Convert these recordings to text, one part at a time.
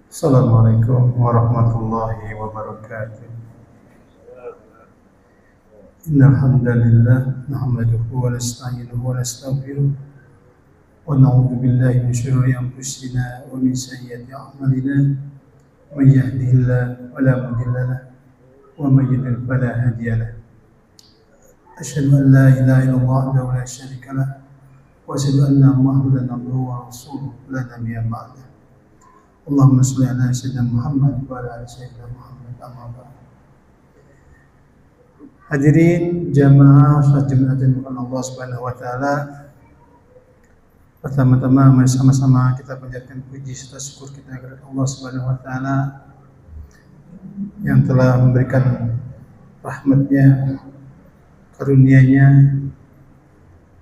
Assalamualaikum warahmatullahi wabarakatuh. Innal hamdalillah nahmaduhu wa nasta'inuhu wa nastaghfiruh wa na'udzu billahi min shururi anfusina wa min sayyiati a'malina. May yahdihillahu fala mudilla lahu wa may yudlil fala hadiya lahu. Asyhadu an la ilaha illallah wahdahu la syarika lahu wa asyhadu anna Muhammadan abduhu wa rasuluhu la nabiyya ba'dahu. Allahumma shalli ala sayyidina Muhammad wa ala ali sayyidina Muhammad amma ba'd. Hadirin jamaah salat Jumat yang dimuliakan Allah Subhanahu wa taala. Pertama-tama mari sama-sama kita panjatkan puji serta syukur kita kepada Allah Subhanahu wa taala yang telah memberikan rahmat-Nya, karunia-Nya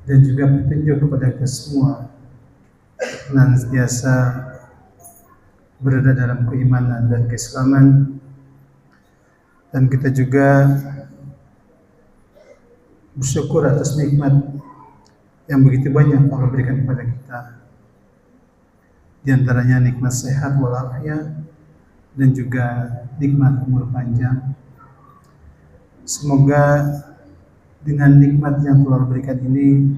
dan juga petunjuk kepada kita semua senantiasa berada dalam keimanan dan keislaman, dan kita juga bersyukur atas nikmat yang begitu banyak Allah berikan kepada kita, di antaranya nikmat sehat walafiat dan juga nikmat umur panjang. Semoga dengan nikmat yang telah Allah berikan ini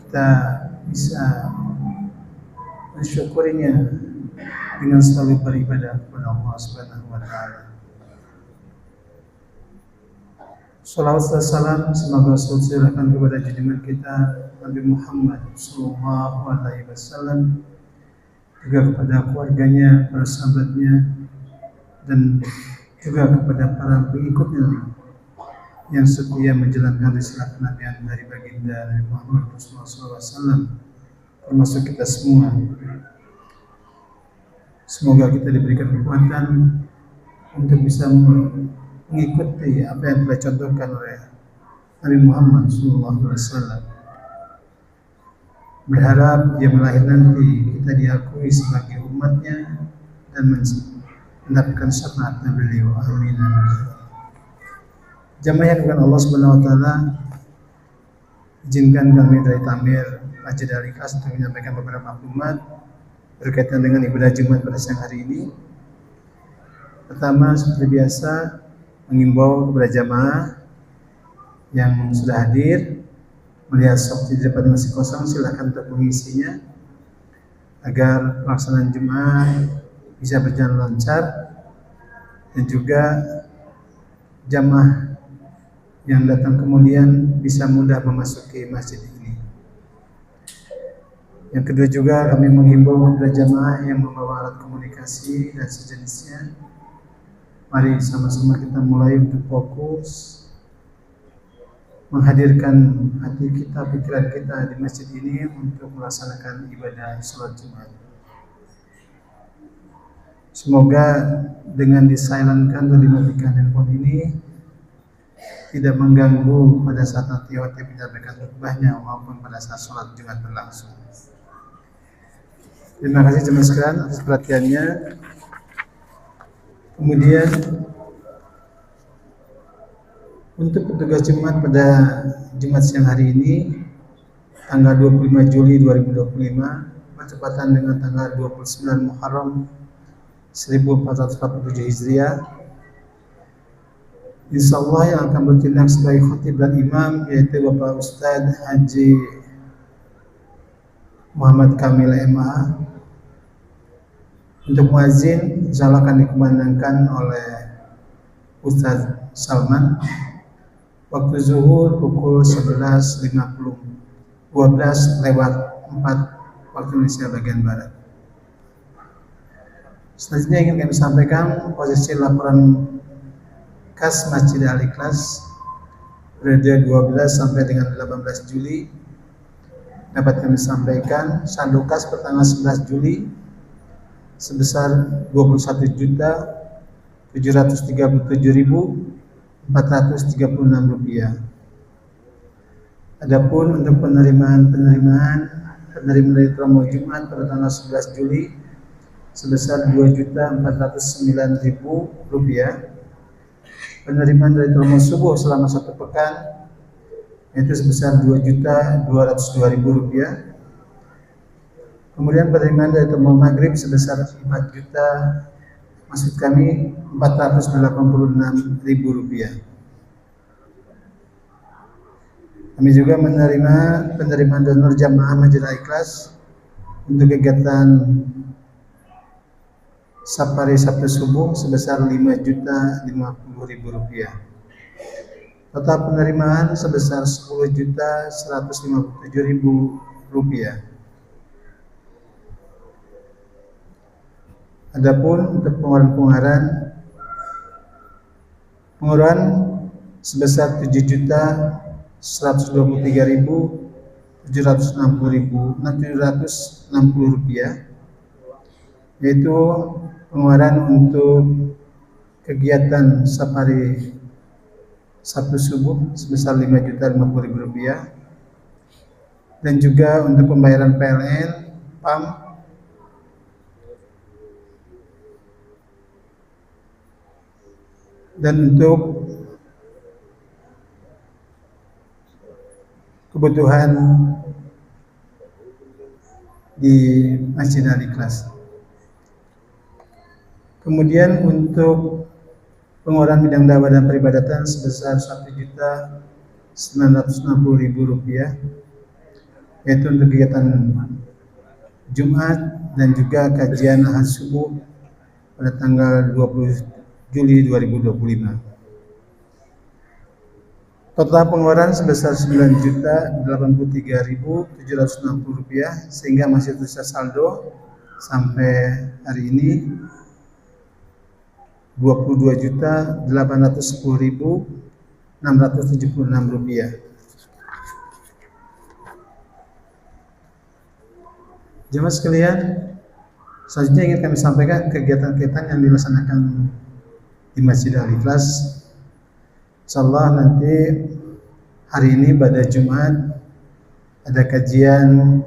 kita bisa mensyukurinya dengan selalu beribadah kepada Allah Subhanahu wa taala. Salawat dan salam semoga selalu tercurahkan kepada junjungan kita Nabi Muhammad sallallahu alaihi wasallam, juga kepada keluarganya, para sahabatnya, dan juga kepada para pengikutnya yang setia menjalankan risalah kenabian dari baginda Nabi Muhammad sallallahu alaihi wasallam, termasuk kita semua. Semoga kita diberikan kekuatan untuk bisa mengikuti apa yang telah dicontohkan oleh Nabi Muhammad SAW. Berharap yang lahir nanti kita diakui sebagai umatnya dan mendapatkan syafaatnya beliau. Amin. Jamaah yang dengan Allah Subhanahu Wa Taala, izinkan kami dari Tamir Masjid Al-Ikhlas untuk menyampaikan beberapa maklumat berkaitan dengan ibadah Jumat pada siang hari ini. Pertama, seperti biasa, mengimbau kepada jamaah yang sudah hadir, melihat shop di depan masih kosong, silakan untuk mengisinya agar pelaksanaan Jumat bisa berjalan lancar, dan juga jamaah yang datang kemudian bisa mudah memasuki masjid ini. Yang kedua juga kami menghimbau kepada jamaah yang membawa alat komunikasi dan sejenisnya, mari sama-sama kita mulai untuk fokus menghadirkan hati kita, pikiran kita di masjid ini untuk melaksanakan ibadah sholat Jumat. Semoga dengan disilentkan atau dimatikan handphone ini tidak mengganggu pada saat nanti waktu menyampaikan khutbahnya maupun pada saat sholat Jumat berlangsung. Terima kasih jemaah sekalian atas perhatiannya. Kemudian untuk petugas Jumat pada Jumat siang hari ini tanggal 25 Juli 2025 bertepatan dengan tanggal 29 Muharram 1447 Hijriah. Insyaallah yang akan bertindak sebagai khatib dan imam yaitu Bapak Ustadz Haji Muhammad Kamil MA. Untuk muazin insyaallah akan dikumandangkan oleh Ustadz Salman. Waktu zuhur pukul 11.50, 12:04 waktu Indonesia bagian barat. Selanjutnya ingin kami sampaikan posisi laporan kas Masjid Al-Ikhlas periode 12 sampai dengan 18 Juli dapat kami sampaikan. Saldo kas per tanggal 11 Juli sebesar Rp21.737.436. Adapun untuk penerimaan dari promo Jumat pada tanggal 11 Juli sebesar Rp2.409.000. Penerimaan dari promo subuh selama 1 pekan yaitu sebesar Rp2.202.000. Kemudian penerimaan dari Temu Maghrib sebesar 4 juta, maksud kami 486.000 rupiah. Kami juga menerima penerimaan donor jamaah Masjid Al-Ikhlas untuk kegiatan Safari Sabtu Subuh sebesar 5.050.000 rupiah. Total penerimaan sebesar 10.157.000 rupiah. Adapun untuk pengeluaran sebesar 7.123.760 rupiah, yaitu pengeluaran untuk kegiatan Safari Sabtu Subuh sebesar 5.050.000 rupiah, dan juga untuk pembayaran PLN, PAM, dan untuk kebutuhan di Masjid Al-Ikhlas. Kemudian untuk pengeluaran bidang dakwah dan peribadatan sebesar 1.960.000 rupiah, yaitu untuk kegiatan Jumat dan juga kajian Ahad Subuh pada tanggal 20 Juli 2025. Total pengeluaran sebesar 9.083.760 rupiah, sehingga masih tersisa saldo sampai hari ini 22.810.676 rupiah. Jemaah sekalian, selanjutnya ingin kami sampaikan kegiatan-kegiatan yang dilaksanakan di Masjid Al-Ikhlas. Insyaallah nanti hari ini pada Jumat ada kajian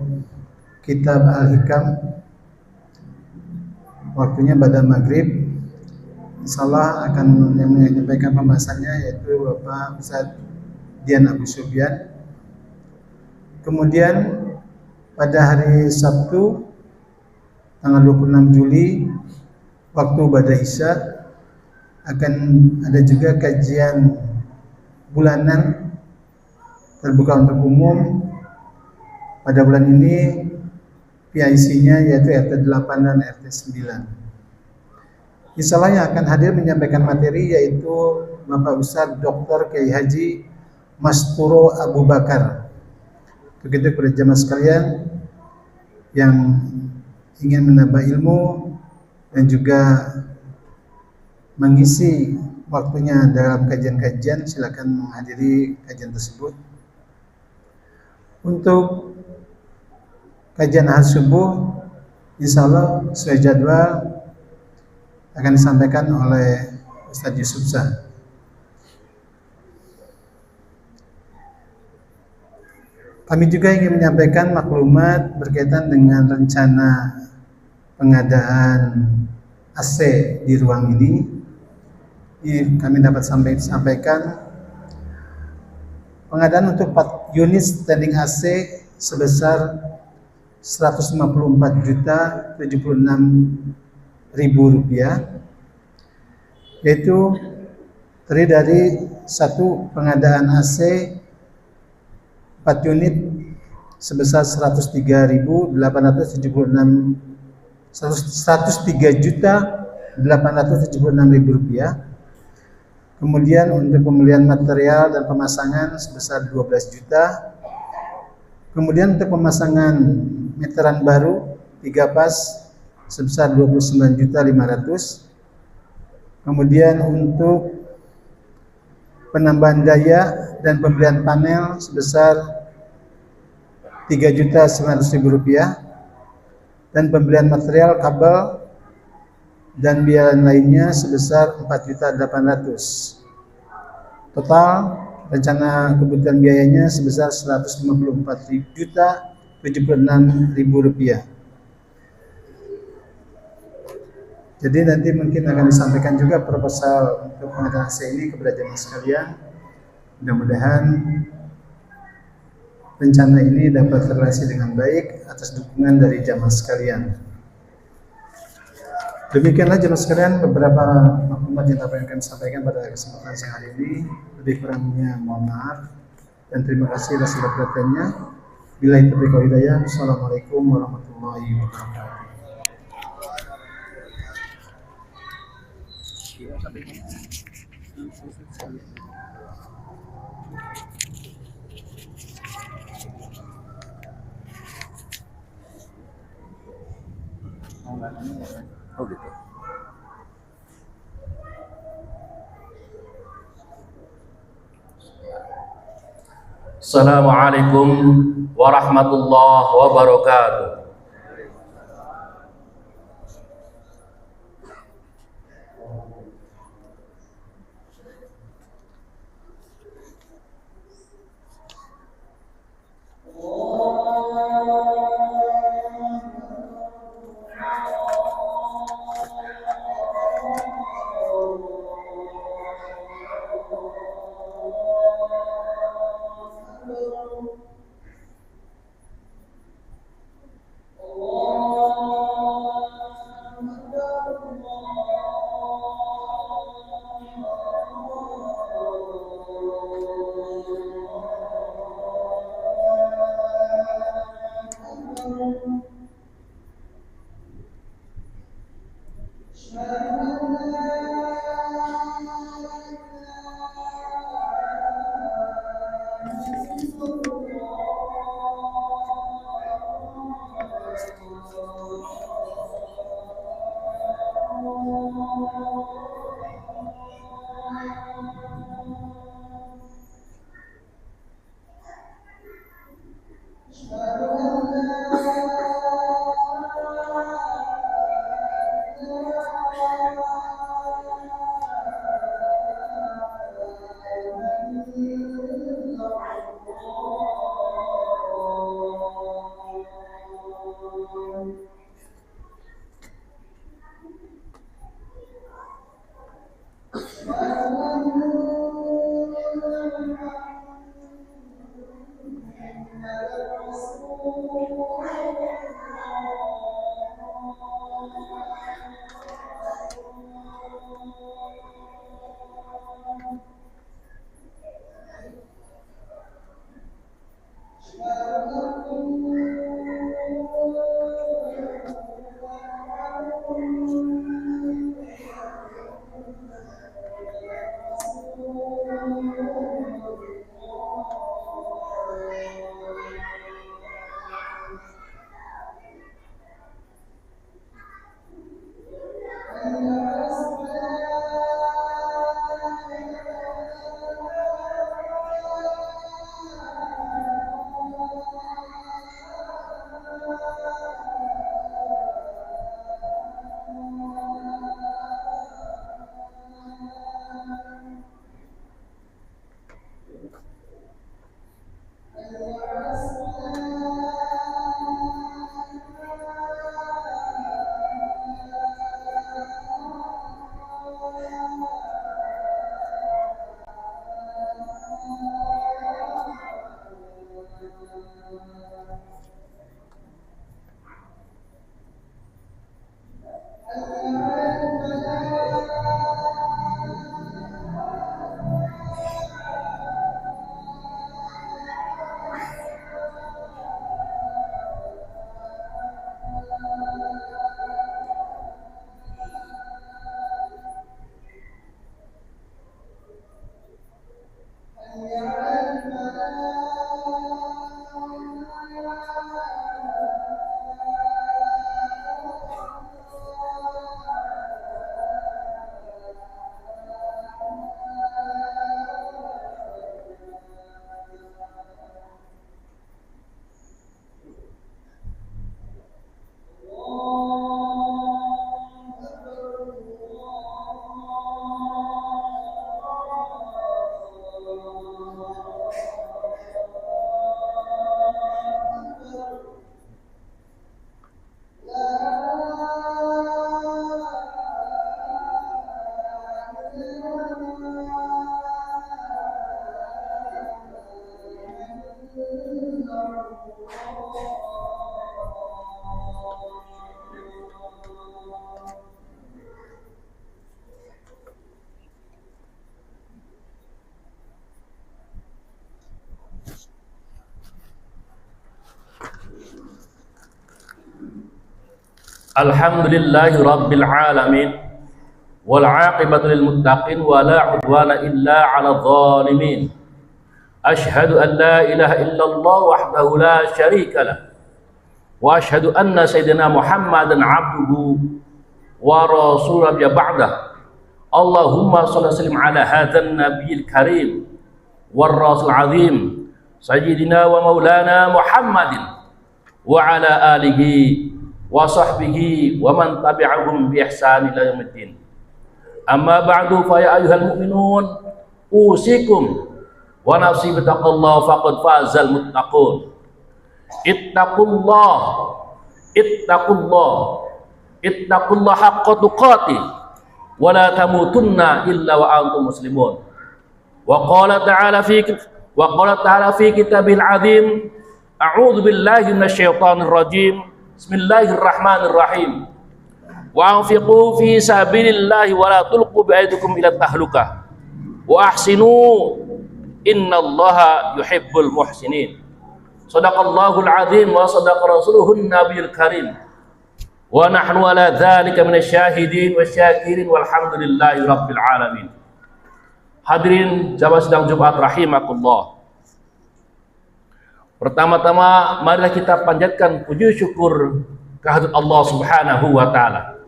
Kitab Al-Hikam, waktunya pada maghrib. Insyaallah akan yang menyampaikan pembahasannya yaitu Bapak Ustaz Dian Abu Sufyan. Kemudian pada hari Sabtu tanggal 26 Juli waktu Bada Isya akan ada juga kajian bulanan terbuka untuk umum. Pada bulan ini PIC-nya yaitu RT 8 dan RT 9. Insyaallah yang akan hadir menyampaikan materi yaitu Bapak Ustaz Dr. Kiai Haji Masturo Abu Bakar. Begitu kepada jemaah sekalian yang ingin menambah ilmu dan juga mengisi waktunya dalam kajian-kajian, silakan menghadiri kajian tersebut. Untuk kajian Ahad Subuh insyaallah sesuai jadwal akan disampaikan oleh Ustaz Yusuf Shah. Kami juga ingin menyampaikan maklumat berkaitan dengan rencana pengadaan AC di ruang ini. Kami dapat sampaikan pengadaan untuk 4 unit standing AC sebesar 154.076.000 rupiah, yaitu terdiri dari satu pengadaan AC 4 unit sebesar 103.876 rupiah. Kemudian untuk pembelian material dan pemasangan sebesar 12 juta. Kemudian untuk pemasangan meteran baru 3 pas sebesar 29.500. Kemudian untuk penambahan daya dan pembelian panel sebesar 3.900.000 rupiah, dan pembelian material kabel dan biaya lainnya sebesar 4.800.000. Total rencana kebutuhan biayanya sebesar 154.076.000 rupiah. Jadi nanti mungkin akan disampaikan juga proposal untuk pengadaan AC ini kepada jemaah sekalian. Mudah-mudahan rencana ini dapat terrealisasi dengan baik atas dukungan dari jamaah sekalian. Demikianlah jemaah sekalian beberapa maklumat yang dapat kami sampaikan pada kesempatan siang hari ini. Lebih kurangnya mohon maaf dan terima kasih atas segala perhatiannya. Billahi taufiq wal hidayah. Assalamualaikum warahmatullahi wabarakatuh. Oh gitu. Assalamualaikum warahmatullahi wabarakatuh. Alhamdulillahi rabbil alamin. Wal 'aqibatu lil muttaqin wa la 'udwana illa 'alal zalimin. Asyhadu an la ilaha illallah wahdahu la syarika lah. Wa asyhadu anna sayyidina Muhammadan 'abduhu wa rasuluhu ba'dah. Allahumma shalli wa sallim ala hadzal nabiyil karim war rasul azim sayyidina wa maulana Muhammadin wa ala alihi wa sahbihi wa man tabi'ahum bi ihsan ila yaumiddin. Amma ba'du, fa ya ayyuhal mu'minun usikum wa nafsi bittaqillah faqad fazal muttaqun. Ittaqullah ittaqullah haqqa tuqatih wa la tamutunna illa wa antum muslimun. Wa qala ta'ala fi kitabil azim, a'udzu billahi minasyaitonir rajim. Bismillahirrahmanirrahim. Wa anfiqu fi sabilillahi wa la tulqu bi aydikum ila tahlukah wa ahsinu innallaha yuhibbul muhsinin. Shadaqallahul azim wa shadaqa rasuluhun nabiyul karim. Wa nahnu ala dzalika minasyahidin wasyakirin walhamdulillahi rabbil alamin. Hadirin jamaah sidang Jumat rahimakumullah. Pertama-tama marilah kita panjatkan puji syukur kehadirat Allah Subhanahu wa taala.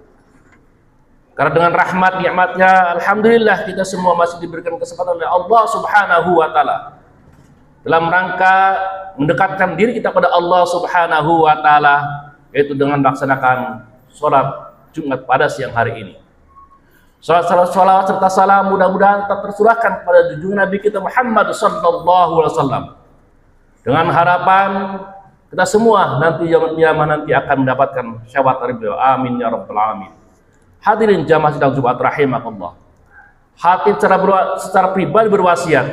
Karena dengan rahmat nikmatnya, alhamdulillah kita semua masih diberikan kesempatan oleh Allah Subhanahu wa taala dalam rangka mendekatkan diri kita pada Allah Subhanahu wa taala, yaitu dengan melaksanakan sholat Jumat pada siang hari ini. Salawat serta salam mudah-mudahan tetap tersurahkan kepada junjungan Nabi kita Muhammad sallallahu alaihi wasallam. Dengan harapan kita semua nanti yaumul qiyamah nanti akan mendapatkan syafaat dari beliau. Amin ya rabbal alamin. Hadirin jamaah sidang Jumat rahimakumullah. Khatib secara pribadi berwasiat,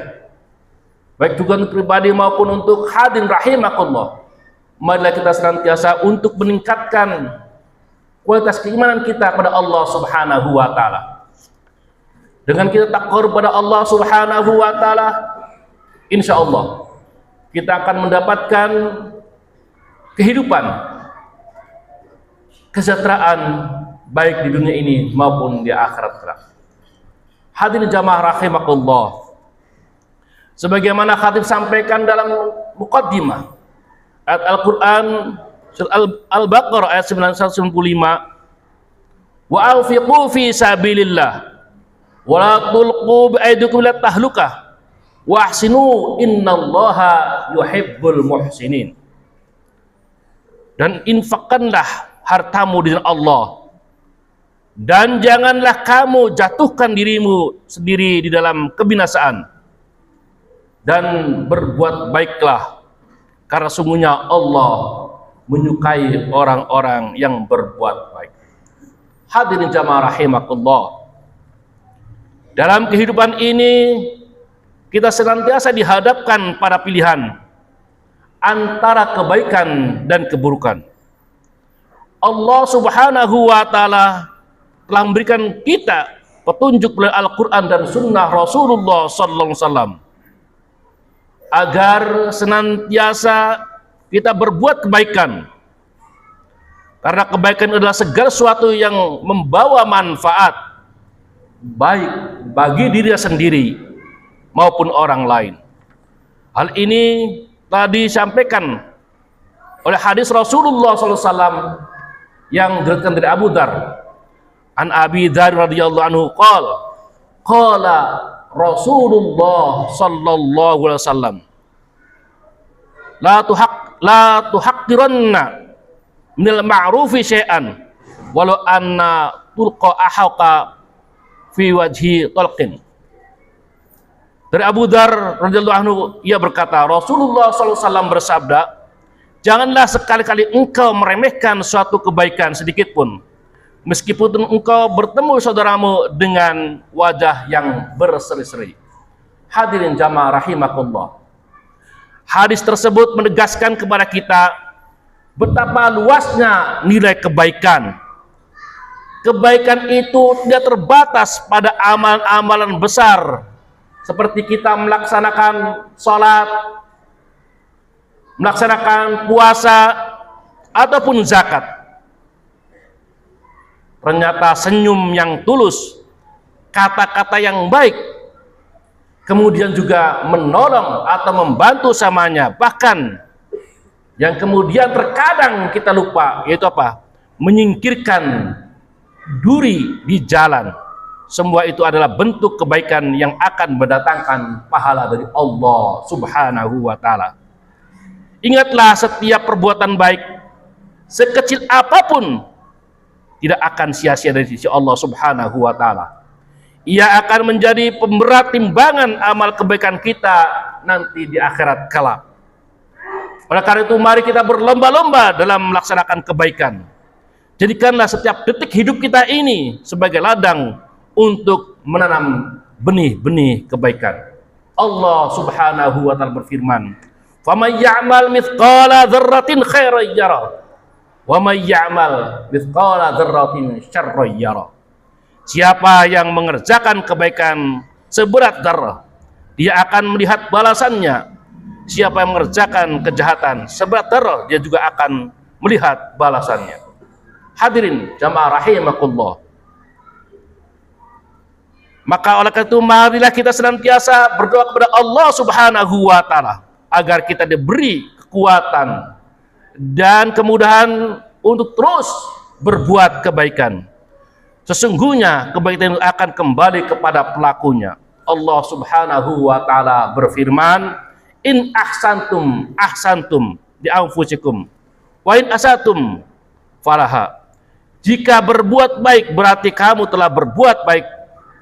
baik juga untuk pribadi maupun untuk hadirin rahimakumullah, marilah kita senantiasa untuk meningkatkan kualitas keimanan kita kepada Allah Subhanahu wa taala. Dengan kita takwa kepada Allah Subhanahu wa taala, insyaallah kita akan mendapatkan kehidupan, kesejahteraan baik di dunia ini maupun di akhirat kelak. Hadirin jamaah rahimakumullah, sebagaimana khatib sampaikan dalam muqaddimah ayat Al-Qur'an surah Al-Baqarah ayat 995, wa anfiqu fi sabilillah wa la tulqu bi aydikum ila tahlukah wa ahsinu innallaha yuhibbul muhsinin. Dan infakkanlah hartamu di jalan Allah, dan janganlah kamu jatuhkan dirimu sendiri di dalam kebinasaan, dan berbuat baiklah karena sungguhnya Allah menyukai orang-orang yang berbuat baik. Hadirin jamaah rahimakumullah, dalam kehidupan ini kita senantiasa dihadapkan pada pilihan antara kebaikan dan keburukan. Allah Subhanahu wa taala telah memberikan kita petunjuk melalui Al-Quran dan Sunnah Rasulullah sallallahu alaihi wasallam agar senantiasa kita berbuat kebaikan, karena kebaikan adalah segala sesuatu yang membawa manfaat baik bagi diri sendiri maupun orang lain. Hal ini tadi disampaikan oleh hadis Rasulullah SAW yang diriwayatkan dari Abu Dzar. An Abi Dzar radhiyallahu anhu qala Rasulullah sallallahu alaihi wasallam, la tuhaqqiranna minal ma'rufi syai'an walau anna tulqa ahqa fi wajhi talqin. Dari Abu Dzar radhiyallahu anhu, ia berkata, Rasulullah SAW bersabda, janganlah sekali-kali engkau meremehkan suatu kebaikan sedikit pun, meskipun engkau bertemu saudaramu dengan wajah yang berseri-seri. Hadirin jamaah rahimakumullah, hadis tersebut menegaskan kepada kita betapa luasnya nilai kebaikan. Kebaikan itu tidak terbatas pada amalan-amalan besar seperti kita melaksanakan sholat, melaksanakan puasa, ataupun zakat. ternyata senyum yang tulus, kata-kata yang baik, kemudian juga menolong atau membantu samanya, bahkan yang kemudian terkadang kita lupa, yaitu apa? Menyingkirkan duri di jalan. Semua itu adalah bentuk kebaikan yang akan mendatangkan pahala dari Allah Subhanahu wa Ta'ala. Ingatlah, setiap perbuatan baik, sekecil apapun, tidak akan sia-sia dari sisi Allah Subhanahu wa Ta'ala. Ia akan menjadi pemberat timbangan amal kebaikan kita nanti di akhirat kelak. Oleh karena itu, mari kita berlomba-lomba dalam melaksanakan kebaikan. Jadikanlah setiap detik hidup kita ini sebagai ladang untuk menanam benih-benih kebaikan. Allah Subhanahu wa Ta'ala berfirman, "Faman ya'mal mithqala dzarratin khairan yara, wa may ya'mal mithqala dzarratin syarran yara." Siapa yang mengerjakan kebaikan seberat dzarrah, dia akan melihat balasannya. Siapa yang mengerjakan kejahatan seberat dzarrah, dia juga akan melihat balasannya. Hadirin jamaah rahimakumullah. Maka oleh karena itu, marilah kita senantiasa berdoa kepada Allah Subhanahu wa Ta'ala agar kita diberi kekuatan dan kemudahan untuk terus berbuat kebaikan. Sesungguhnya kebaikan itu akan kembali kepada pelakunya. Allah Subhanahu wa Ta'ala berfirman, "In ahsantum ahsantum li anfusikum wa in asatum falaha." Jika berbuat baik, berarti kamu telah berbuat baik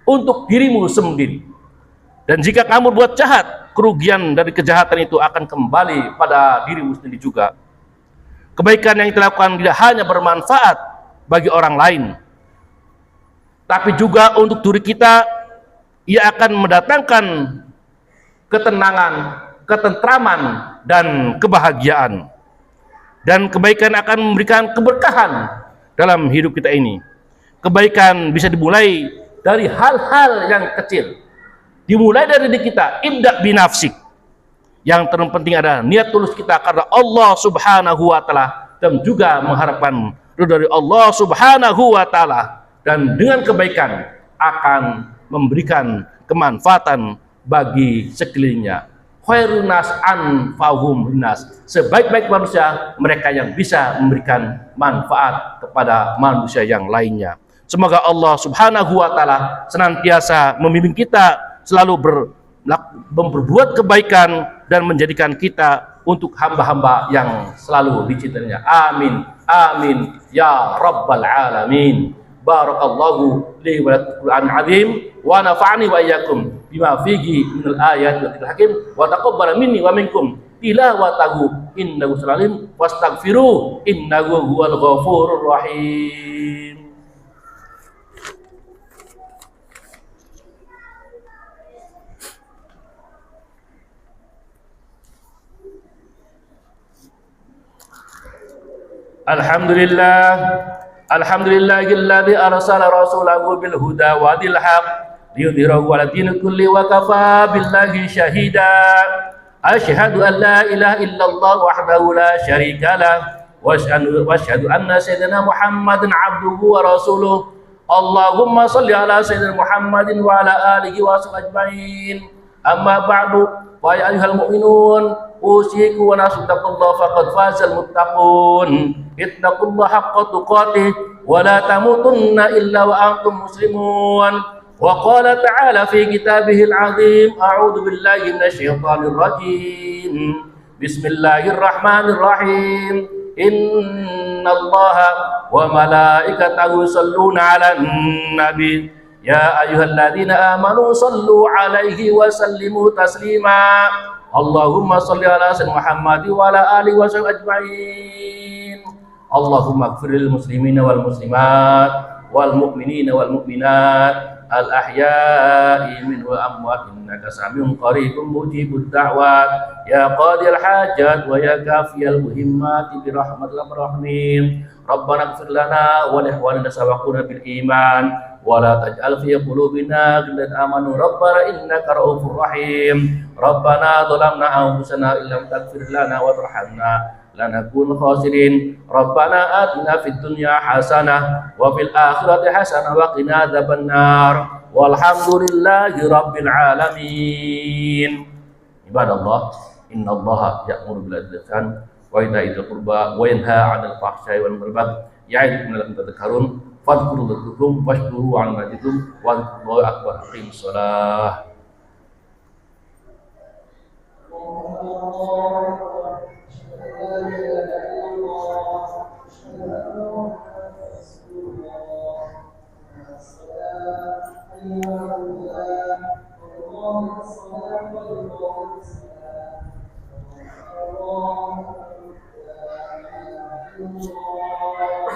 untuk dirimu sendiri. Dan jika kamu buat jahat, kerugian dari kejahatan itu akan kembali pada dirimu sendiri juga. Kebaikan yang dilakukan tidak hanya bermanfaat bagi orang lain, tapi juga untuk diri kita. Ia akan mendatangkan ketenangan, ketentraman, dan kebahagiaan. Dan kebaikan akan memberikan keberkahan dalam hidup kita ini. Kebaikan bisa dimulai dari hal-hal yang kecil. Dimulai dari diri kita, ibda binafsik. Yang terpenting adalah niat tulus kita karena Allah Subhanahu wa Ta'ala, dan juga mengharapkan ridho dari Allah Subhanahu wa Ta'ala. Dan dengan kebaikan akan memberikan kemanfaatan bagi sekelilingnya. Khairun nas anfa'uhum linnas. Sebaik-baik manusia mereka yang bisa memberikan manfaat kepada manusia yang lainnya. Semoga Allah Subhanahu wa Ta'ala senantiasa membimbing kita selalu berbuat kebaikan dan menjadikan kita untuk hamba-hamba yang selalu dicintainya. Amin. Amin. Ya Rabbal Alamin. Barakallahu li wa lakum Qur'an azim wa nafa'ani wa iyyakum bima fihi minal ayati wa dzikril hakim wa taqabbala minni wa minkum tilawatahu innahu salim wastaghfiru innahu huwal ghafurur rahim. Alhamdulillahilladzi arsala rasulahu bil huda wa dinil haq liyudhhirahu 'ala dini kulli wa kafa billahi shahida. Asyhadu an la ilaha illallah wahdahu la syarika lah wa asyhadu anna sayyidina Muhammadan 'abduhu wa rasuluh. Allahumma shalli 'ala sayyidina Muhammadin wa 'ala alihi wa sahbihi ajmain. Amma ba'du, wa ya ayyuhal mu'minun, usiku wa nafsi taqullah faqad fazal muttaqun. Ittaqullaha haqqa tuqatih wa la tamutunna illa wa antum muslimun. Wa qala ta'ala fi kitabihil azim, a'udzu billahi minasyaitonir rajim. Bismillahirrahmanirrahim. Innallaha wa malaikatahu yusholluna 'alan nabi. Ya ayyuhalladzina amanu sallu 'alaihi wa sallimu taslima. Allahumma shalli 'ala sayyidina Muhammad wa 'ala alihi wa sahbihi ajmain. Allahumma ighfir lil muslimina wal muslimat wal mu'minina wal mu'minat al ahya'i minhum wal amwat innaka samiun qaribun mujibud da'wat ya qadil hajat wa ya kafiyal muhimmat bi rahmatil rahim. Rabbana ighfir lana wa li ikhwanina sabaquna bil iman wa la taj'al fi qulubina ghillan amanu rabbana innaka ra'ufur rahim. Rabbana dhalamna anfusana illam taghfir lana wa tarhamna lanakun khasirin. Rabbana atina fid dunya hasanah wa fil akhirati hasanah wa qina adzabannar. Walhamdulillahi rabbil alamin. Ibadallah, innallaha ya'muru bil adli wal ihsan wa ita'i dzil qurba wa yanha 'anil fahsya'i wal munkar ya'idukum la'allakum tadhakkarun. Fadhkurullaha washkuru 'ala ni'matikum wa dzikrullahi akbar. Aqimus shalah.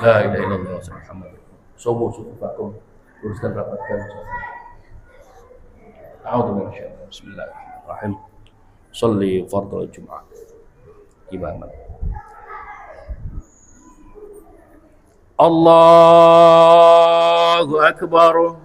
La ilaha illallah Muhammad. Subuh sufufakum. Luruskan rapatkan. A'udzu minasyaitonir rajim. Bismillahirrahmanirrahim. Shalli fardhu Jum'ah. Imaman. Allahu akbar.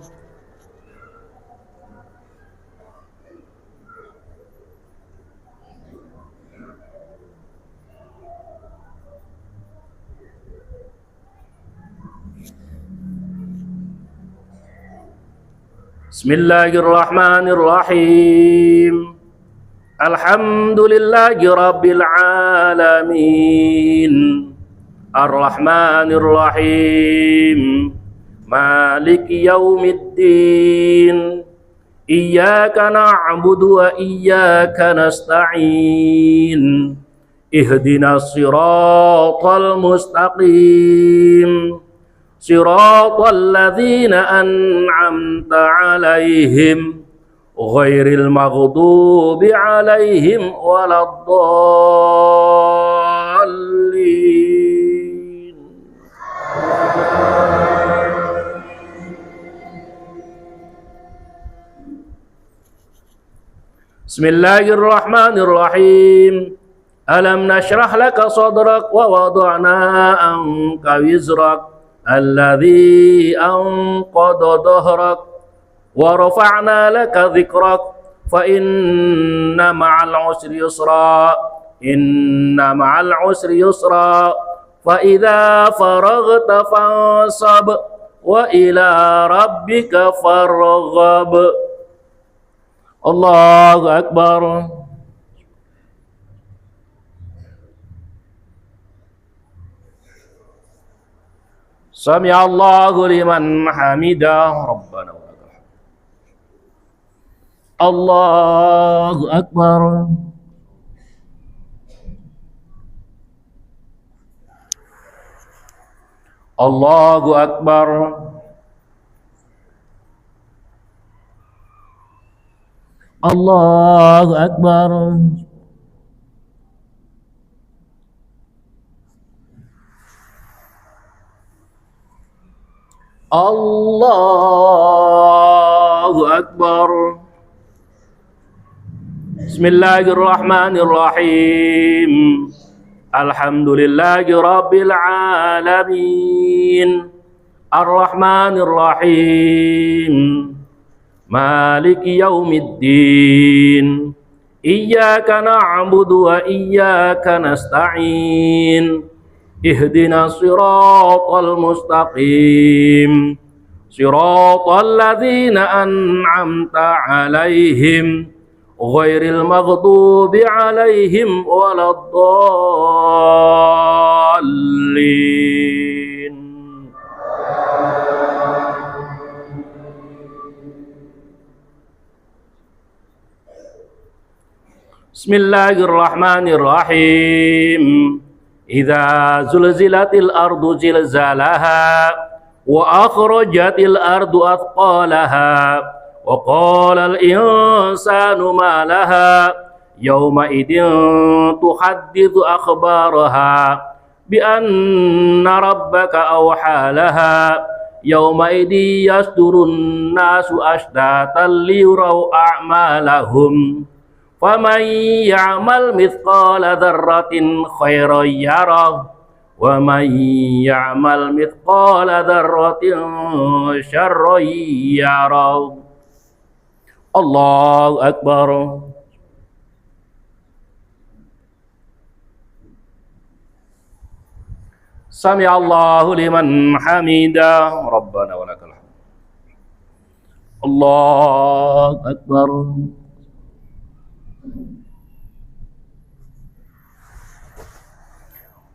Bismillahirrahmanirrahim. Alhamdulillahi rabbil alamin. Ar-Rahmanir Rahim. Maliki yaumiddin. Iyyaka na'budu wa iyyaka nasta'in. Ihdinas siratal mustaqim. Siratal ladzina an'amta 'alaihim ghairil maghdubi 'alaihim waladdallin. Bismillahirrahmanirrahim. Alam nashrah laka sadrak wa wada'na anka wizrak alladzi anqadha dhahrak wa rafa'na laka dhikrak fa inna ma'al usri yusra fa idza faraghta fansab wa ila rabbika farghab. Allahu akbar. Sami Allahu liman hamidah. Rabbana wa lakal hamd. Allahu akbar. Allahu akbar. Allahu akbar. Allahu akbar. Bismillahirrahmanirrahim. Alhamdulillahi rabbil alamin. Ar-Rahmanir Rahim. Maliki yaumiddin. Iyyaka na'budu wa iyyaka nasta'in. Ihdinas siratal mustaqim. Siratal ladzina an'amta 'alaihim ghairil maghdubi 'alaihim waladdallin. Bismillahirrahmanirrahim. Idza zulzilatil ardu zilzalaha wa akhrajatil ardu athqalaha wa qala al insanu ma laha yawma idin tuhaddithu akhbaraha bi anna rabbaka awha laha yawma idin yasdurun nasu ashtatan liyuraw a'malahum. Faman ya'mal mithqala dzarratin khairan yarah wa man ya'mal mithqala dzarratin syarran yarah. Allahu akbar. Sami Allahu liman hamidah. Rabbana walakal hamd. Allahu akbar.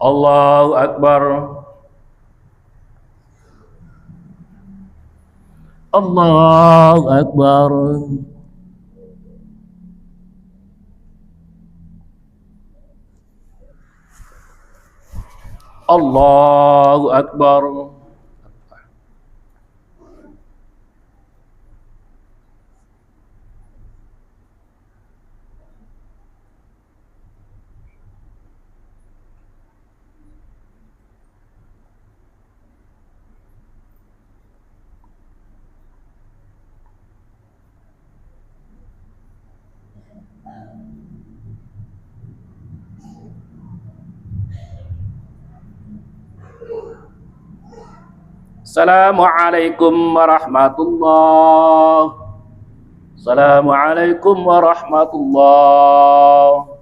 Allahu akbar. Allahu akbar. Allahu akbar. Assalamualaikum warahmatullahi. Assalamualaikum warahmatullahi.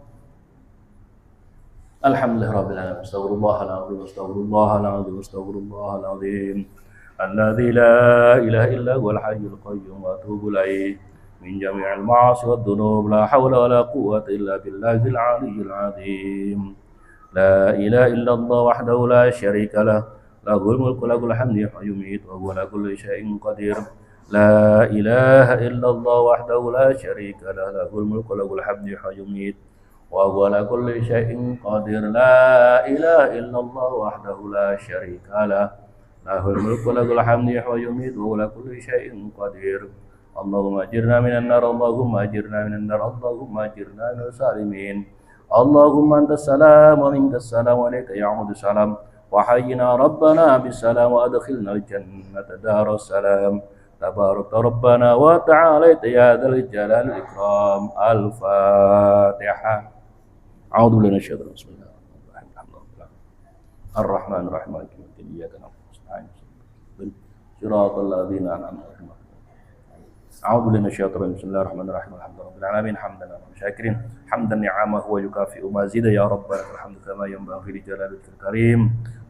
Alhamdulillahirabbil alamin. Astaghfirullahaladzim. Astaghfirullahaladzim. Astaghfirullahaladzim. Alladzi la ilaha illa huwal hayyul qayyum wa atubu ilaih min jami'il ma'asi wad dhunub. La haula wala quwwata illa billahil aliyyil azim. La ilaha illallah wahdahu la syarika lah. Lahul mulku lahul hamdu wa yumiitu wa huwa ala kulli syai'in qadir. La ilaha illallah wahdahu la syarika lah. Lahul mulku lahul hamdu wa yumiitu wa huwa ala kulli syai'in qadir. La ilaha illallah wahdahu la syarika lah. Lahul mulku lahul hamdu wa yumiitu wa huwa ala kulli syai'in qadir. Allahumma ajirna minan nar. Allahumma ajirna minan nar. Allahumma ajirna minal salimin. Allahumma antas salam wa minkas salam wa alayka ya'udu salam. وحينا ربنا بالسلام وأدخلنا الجنة دار السلام. تبارك ربنا وتعالى يا ذا الجلال والإكرام. الفاتحة. أعوذ بالله من الشيطان الرجيم. بسم الله الرحمن الرحيم. الرحمن الرحيم مالك يوم الدين. إياك نعبد ونستعين صراط الذين أنعمت عليهم. أعوذ بالله من الشيطان الرجيم. بسم الله الرحمن الرحيم. الحمد لله رب العالمين حمدا شاكرين حمدا نعمه ويكافئ مزيدا. يا ربنا الحمد كما ينبغي لجلال وجهك الكريم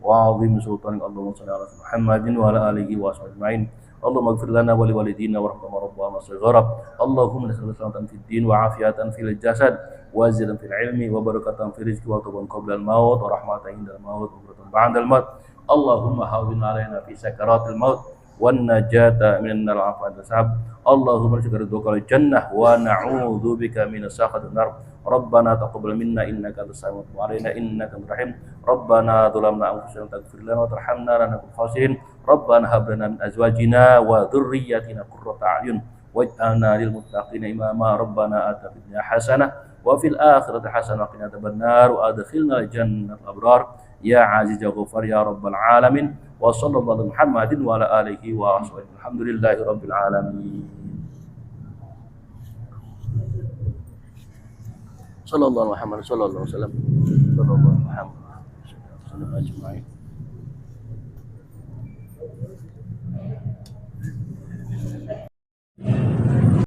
وعظيم سلطانك. اللهم صل على محمد وعلى آله وصحبه أجمعين. اللهم اغفر لنا ولوالدينا وارحمنا ربنا صغارا. اللهم نسألك سلامة في الدين وعافية في الجسد وزيادة في العلم وبركة في الرزق وطوبا قبل الموت ورحمة عند الموت وبركة بعد الموت. اللهم هون علينا في سكرات الموت والنجاة من النار والعافية والسعب. اللهم ارزقنا رضاك الجنة ونعوذ بك من سخط النار. ربنا تقبل منا إنك أنت السميع العليم وعلينا إنك أنت الرحيم. ربنا ظلمنا أنفسنا تغفر لنا وترحمنا لنكن خاسرين. ربنا هب لنا من أزواجنا وذرياتنا قرة أعين واجعلنا للمتقين إماما. ربنا آتنا في الدنيا حسنة وفي الآخرة حسنة وقنا عذاب النار وأدخلنا الجنة الأبرار يا عزيز يا غفار يا رب العالمين. وصلى الله على محمد وعلى آله وصحبه. الحمد لله رب العالمين. صلى الله على محمد صلى الله عليه وسلم. صلى الله على محمد صلى الله عليه وسلم أجمعين.